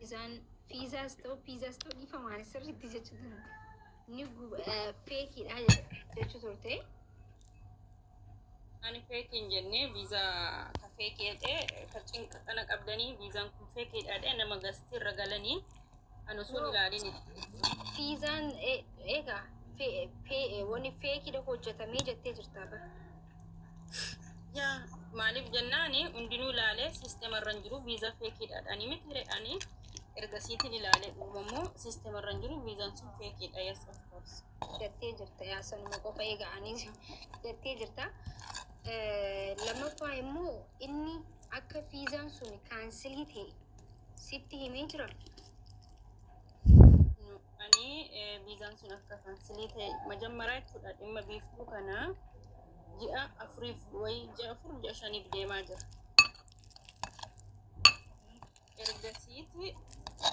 فيزا ستو دي فما سر دي جتون نيجو فيكي هذا جتورتي أنا فيكين جنة فيزا كفيكي كتشين أنا قبلني فيزا كفيكي أنا ما قصدي رجلني أنا سوني لاريني فيزا إيجا في وني فيكي ده هو جتامي جتة جرتابة يا مالك جناني عندنا لالة سيستم الرنجرو فيزا فيكي أنا مثل أنا إرجاسيتي لالة ومو سيستم الرنجرو فيزا سون فيكي yes of course جتة جرتا يا سن مكو فايجا عني جتة جرتا لما فاهمو إني أكا فيزا سوني كانسلي تي ستي ميجرا أني فيزا سون أكا كانسلي تي مجمرات إما بيفو كنا جاء أفريف وي جاء فر جاء شاني بدي ماجر إرجاسيتي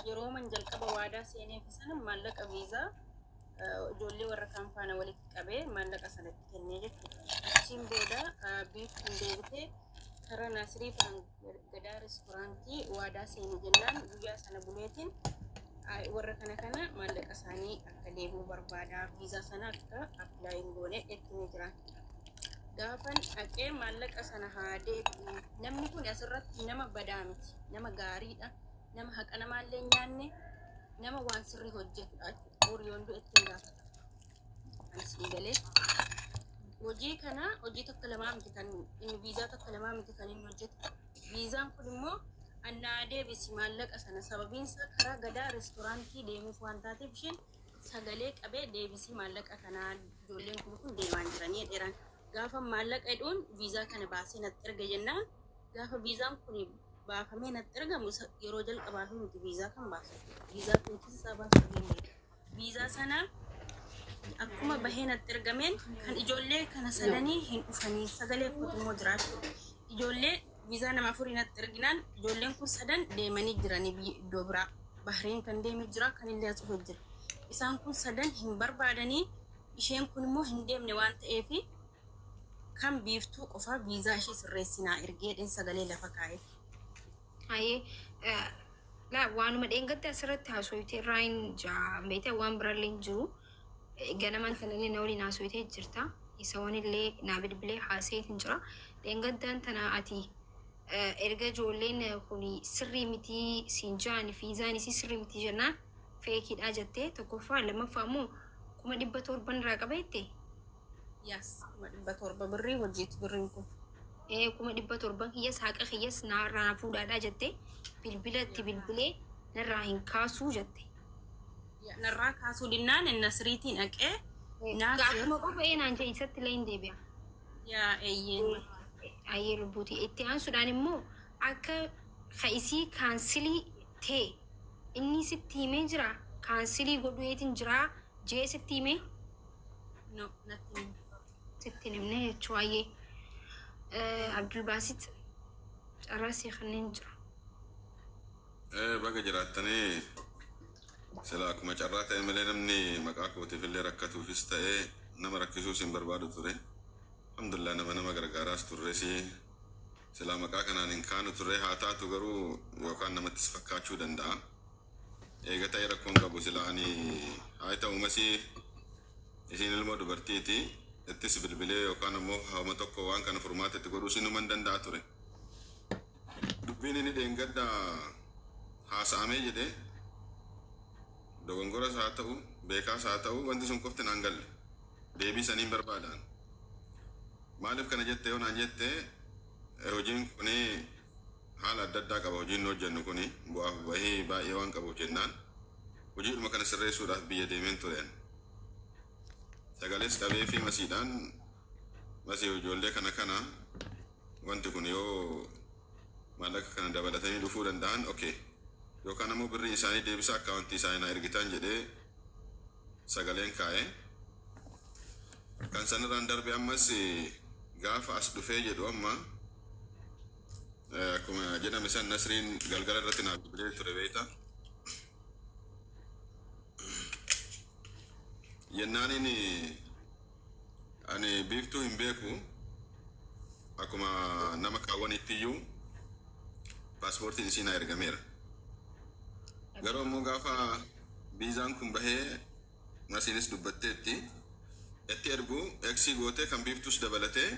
يرومن جلقب وادا سيني في سنة مالك فيزا جولي وركان فانا ولك قبي مالك أسنة كنيجة شين بودا بيف كنديرتي ترى ناسري فان قدا ريستورانتي وادا سيني جنان ويا سنة بوليتين وركان كنا مالك أساني أكديبو بربادا فيزا سنة أكا أبلاين بوني اتنجران gafan ake mallaka sana hade namni kun asirratti nama badaamiti nama gaariidha nama haqa namaallee nyaanne nama waan sirri hojjetudha oriyoondu ittiin gaafata ansi galee hojii kana hojii tokko lamaa miti kan inni viizaa tokko lamaa miti kan inni hojjetu viizaan kun immoo annaa deebisi maallaqa sana sababiinsa karaa gadaa reestooraantii deemuuf waan taateef isheen sagalee qabee deebisi maallaqa kanaa ijoolleen kun deemaan jiranii dheeraan gaafa maallaqa edhuun viizaa kana baasee natti erga jennaan gaafa viizaan kun baafamee natti ergamu yeroo jalqabaaf miti viizaa kan baasu viizaa kun keessaa baasuu dandeenya viizaa sana akkuma bahee natti ergameen kan ijoollee kana sadanii hin dhufanii sagalee kootummoo jiraatu ijoollee viizaa nama afurii natti erginaan ijoolleen kun sadan deemanii jiranii iddoo biraa Bahreen kan deemee jira kan illee as dhufee jira isaan kun sadan hin barbaadanii isheen kun immoo hin deemne waan ta'eef kan biiftuu qofa viizaa ishee sirreessinaa ergee dhen sagalee lafa kaa'e. Haye la waanuma dheengatte asirratti haasofte raayin beektaa waan biraallee jiru ganamaan tanallee na waliin haasofte jirta isa wanillee naa bilbilee haasa'iitiin jira dheengaddaan tana ati erga ijoolleen kun sirrii miti siin jaani viizaan isii sirrii miti jennaan feekiidhaa jettee tokkoffaa lammaffaa immoo 700 irraa qabeette. Yes, 700 birrii hojiitu birriin kun. 700 kiyas haqa kiyas narraa fuudhaadhaa jette bilbilatti bilbilee narraa hin kaasuu jette. Narraa kaasuu dinnaan nasriitiin dhaqee gaafuma qofa naan jee isatti illee hin deebi'a. Yaa eeyyeen. Ayyee lubbuuti itti aansuudhaan immoo akka ka'isii kaansilii ta'e inni sitti himee jira kaansilii godhueetiin jira jee sitti himee. No, nothing. ستين منها شوية عبد الباسط راسي خلينا نجرا بقى جراتني سلاك ما جرات ملينا مني مقاكو تفلي ركتو في استاء نما ركزو سين بربادو تري الحمد لله نما غرغاراس ترسي سلا مقاكنا ان كانوا تري هاتا تغرو يوكان نما تسفكاچو دندا ايغتا يركون قبو سلاني هايتا ومسي isin ilmo dubartiiti ittis bilbilee yookaan ammoo haama tokko waan kana furmaatatti godhuu sinuman danda'a ture dubbiin inni dheengadda haasa'amee jedhe dogongoras haa ta'u beekaas haa ta'u wanti sun qofti naan galle deebii saniin barbaadan maaliif kana jette yoo naan jette hojiin kuni haala adda addaa qaba hojiin hojjennu kuni bu'aaf bahii baay'ee waan qabuuf jennaan hojiidhuma kana sirreessuudhaaf biyya deemeen tureen sagales qabee fi masiidhaan masii ijoollee kana wanti kun yoo maallaqa kana dabalatanii dhufuu danda'an okay yookaan ammoo birrii isaanii deebisaa akkaawuntii isaanii na ergitan jedhee sagaleen kaa'e kan sanirraan darbe ammas gaafa as dhufee jedhu amma akkuma jedhame san nasriin galgala irratti naaf bilbilee ture beekta yennaaniin ani biiftuu hin beeku akkuma nama kaawwanitti iyyuu paaspoortiin isiin ergameera Garuu immoo gaafa viizaan kun bahee masiinis dubbatteetti itti ergu eksii gootee kan biiftus dabalatee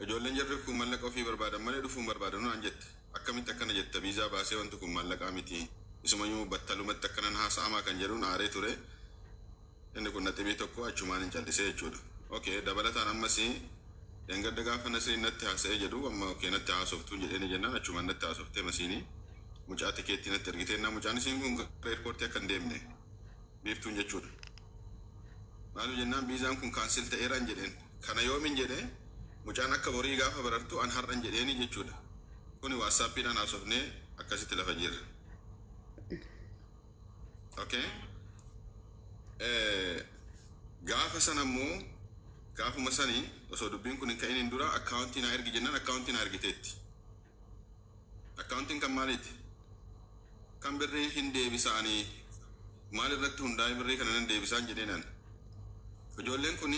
ijoolleen jarri kun mallaqa ofii barbaadan malee dhufuun barbaadan waan jette akkamitti akkana jette viizaa baasee wanti kun mallaqaa miti isumayyuu battalumatti akkanan haasa'amaa kan jedhuun aaree ture inni kun naxibii tokko achumaan hin callisee jechuudha. Okay, dabalataan ammas dangadda gaafa Nasriin natti haasa'ee jedhu amma okay natti haasoftuu jedheen jennaan achumaan natti haasoftee masiinii mucaa tikeettii natti ergitee naa mucaan isiin kun eerpoortii akka hin deemne biiftuun jechuudha. Maalu jennaan viizaan kun kaansil ta'eeraan jedheen kana yoomin jedhee mucaan akka borii gaafa barartu an har'an jedheeni jechuudha. Kuni waassaappiidhaan haasofnee akkasitti lafa jirra. Okay. Gaafa sanammoo gaafuma sanii osoo dubbiin kun hin ka'iniin dura akkaawuntii naa ergi jennaan akkaawuntii naa ergiteetti. Akkaawuntiin kan maaliiti? Kan birrii hin deebisaanii maal irratti hundaa'ee birrii kana nan deebisaan jedheenan. Ijoolleen kun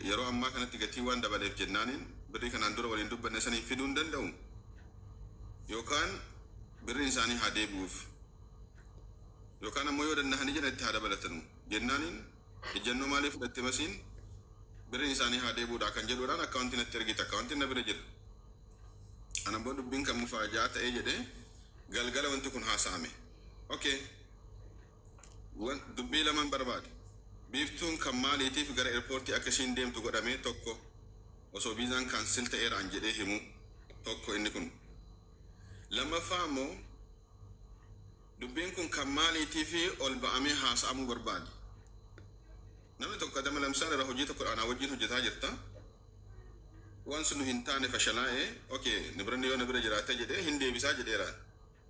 yeroo ammaa kanatti gatii waan dabaleef jennaaniin birrii kanaan dura waliin dubbanne saniin fiduu hin danda'u. Yookaan birriin isaanii haa deebi'uuf. Yookaan ammoo yoo danda'anii jedhan itti haa dabalatanu jennaaniin ejjennoo maaliif fudhatte masiin birriin isaanii haa deebi'uudha kan jedhuudhaan akkaawuntiin itti ergite akkaawuntiin na bira jira. Anammoo dubbiin kan mufaajaa ta'ee jedhee galgala wanti kun haasa'ame. Okay. Dubbii lamaan barbaade. Biiftuun kan maaliitiif gara eerpoortii akka ishiin deemtu godhamee tokko osoo viizaan kaansil ta'eeraan jedhee himu tokko inni kun. Lammaffaa immoo dubbiin kun kan maaliitiif ol ba'amee haasa'amuu barbaade. Namni tokko adama lamsaan irra hojii tokko dhaanaa wajjin hojjetaa jirta. Waan sun hin taane fashalaa'ee okay nibranni yoo na bira jiraate jedhee hin deebisaa jedheeraan.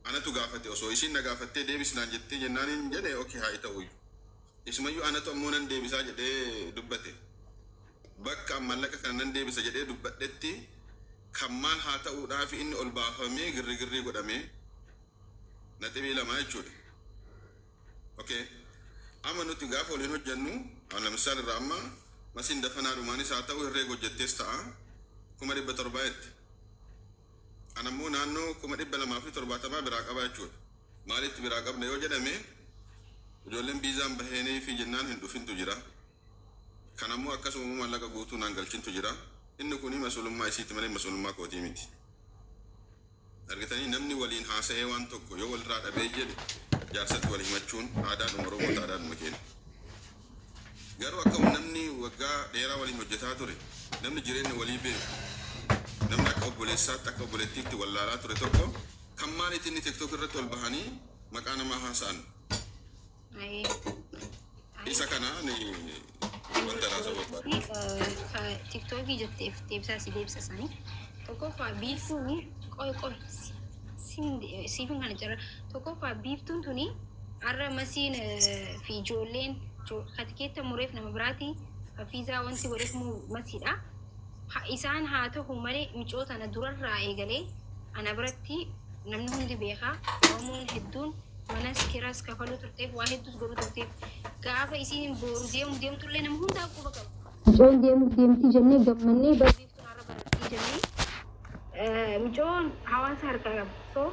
Anatu gaafate osoo ishiin na gaafattee deebisnaan jettee jennaaniin jedhee okay haa ta'u. Isumayyuu anatu ammoo nan deebisaa jedhee dubbate. Bakka mallaqa kana nan deebisa jedhee dubbadhetti kan maal haa ta'uudhaaf inni ol baafamee girri godhamee naxibii lama jechuudha. Okay. Amma nuti gaafa waliin hojjennu lamsaal irraa amma masiin dafanaa dhumaanis haa ta'u herreega hojjettees ta'a 1700 anammoo naannoo 270 biraa qaba jechuudha. Maalitti biraa qabna yoo jedhame ijoolleen viizaan baheenii fi jennaan hin dhufintu jira. Kanammoo akkasuma mallaqa guutuu naan galchintu jira. Inni kuni mas'uulummaa isiiti malee mas'uulummaa kootii miti. Argitanii namni waliin haasa'ee waan tokko yoo walirraa dhabee jedhe jaarsatti wal himachuun aadaadhuma Oromoota aadaadhuma keenya. Garuu akkuma namni waggaa dheeraa waliin hojjetaa ture namni jireenya walii beeku namni akka obboleessaatti akka obboleettiitti wallaalaa ture tokko kan maaliitti inni tiktook irratti ol bahanii maqaa namaa haasa'an. Isa kana ni wanta raasoo barbaadu. Tiktookii jetteef deebisaa si deebisasanii tokkoffaa biiftuuni qoy siifin kana jira tokkoffaa biiftuun tuni har'a masiin fi ijoolleen katikeetta mureef nama biraati viizaa wanti waliif masiidha. Isaan haa ta'u malee micoota ana durarraa eegalee ana biratti namni hundi beekaa Oromoon hedduun manas kiraas kafaluu turteef waa hedduus godhuu turteef gaafa isiin booru deemtullee nama hundaa quba qabu. Micoon deemti jennee gammannee barbiiftuun har'a baratti jennee micoon hawaasa harkaa qabu. So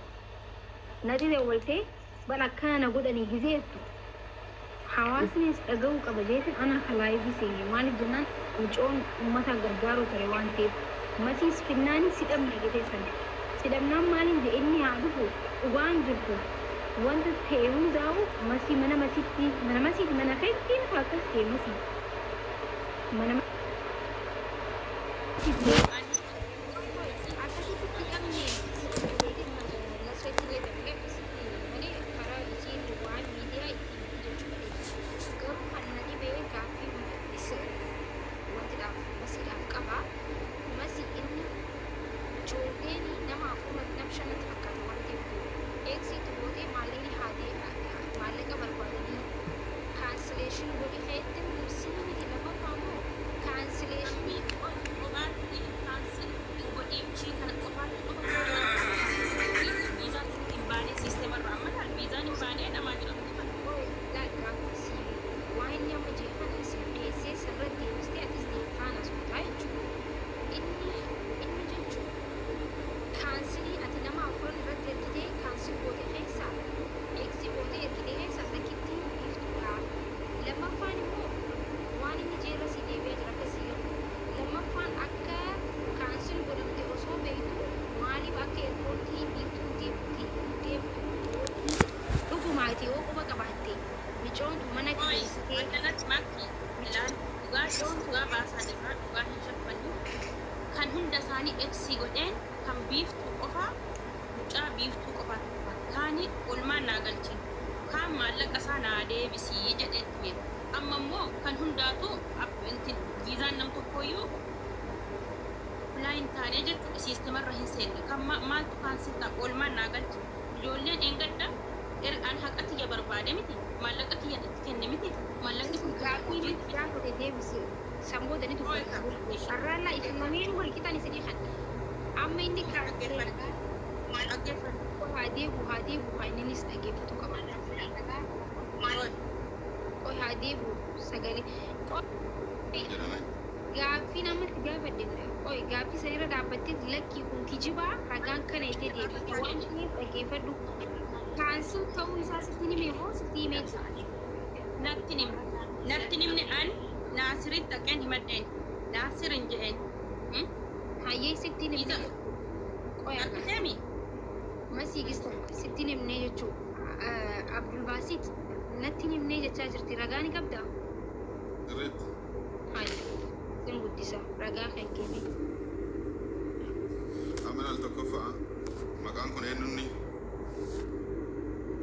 nati daawwaltee bal akkana godhanii gizeettu hawaasnis dhaga'uu qaba jeetiin ana kalaayibii seene maaliif jennaan micoon uummata gargaaruu ture waan ta'eef masiis finnaan sidhamna jedhee sana sidhamnaan maaliin jedhe inni haa dhufu dhugaan jirtu wanta ta'e hundaa'u masii mana masiiti mana keessatti nufa akkas ta'e masii mana eksi godheen kan biiftuu qofa mucaa biiftuu qofaatu dhufa kaani olmaan naa galchin kaan maallaqa isaa naa deebisii jedheetti beeku amma immoo kan hundaatu viizaan nam tokkooyyuu laayin taanee jechuudha siisteemarra hin seenne kan maaltu kaan sitta olmaan naa galchi ijoolleen eengadda an haqa tiyya barbaade miti maallaqa tiyya itti kenne miti maallaqni kun gaafa deebisi samboota ni tuffatu arraallaa ifamameen walqixaan isinii kan amma inni maal dhaggeeffatu haa deebu haa inninis dhaggeeffatu qaba qoy haa deebu sagalee gaaffii namatti gaafadhe qoy gaaffii sanirra dhaabbattee lakkii kun kijibaa ragaan kana itti deebiste waan isiniif dhaggeeffadhu kaansil ta'uu isaa sitti himee moo sitti himee natti nimne an naasiritti dhaqeen himadheen naasirin jedheen hayyee sitti himne qoy argiteemi masiigista sitti himne jechuu Abdulbaasiit natti himne jechaa jirti ragaa ni qabdaa hayyee sin guddisa ragaa kan kenne Amanal tokkoffaa maqaan kun eenyunni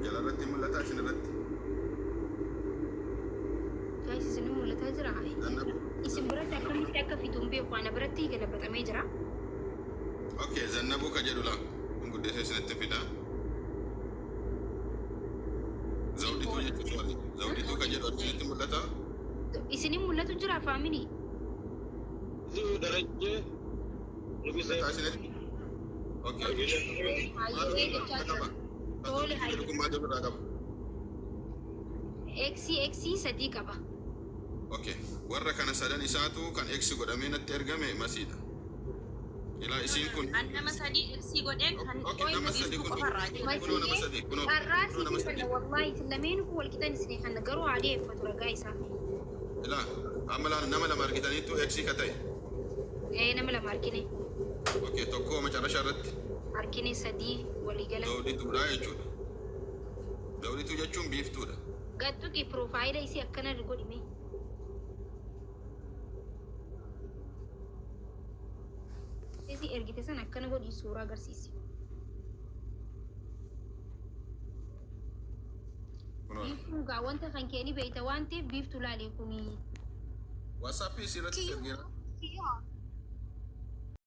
jalarratti mul'ata isinirratti guys isin mul'ataa jira isin biratti akkamitti akka fituun beeku ana biratti galabatamee jira okay zannabuu ka jedhu laa kun guddeessa isinitti fida zawdituu jechuun zawdituu ka jedhu isinitti mul'ata isinin mul'atu jira faamilii درجة mul'ata isinitti okay hayyee jechaa jira tole hayyee kun maal irraa qaba eksi sadii qaba okay warra kana sadan isaatu kan eksi godhamee natti ergame masiidha ilaa isiin kun an nama sadii eksi godheen kan okay nama sadii kun kunoo nama sadii kunoo nama sadii wallahi isin lameen kun walqixan isin kan garuu adeeffatu ragaa isaa ilaa amma nama lama argitaniittu eksi ka ta'e nama lama argine okay tokko macarrashaa irratti argine sadii waliigala zawdituudha jechuudha zawdituu jechuun biiftuudha gattuqi piroofaayila isii akkana godhime isii ergite san akkana godhi suuraa agarsiisi biiftuu gaa wanta kan keeni beeyta waan ta'eef biiftuu laalee kuni WhatsApp irratti ergeera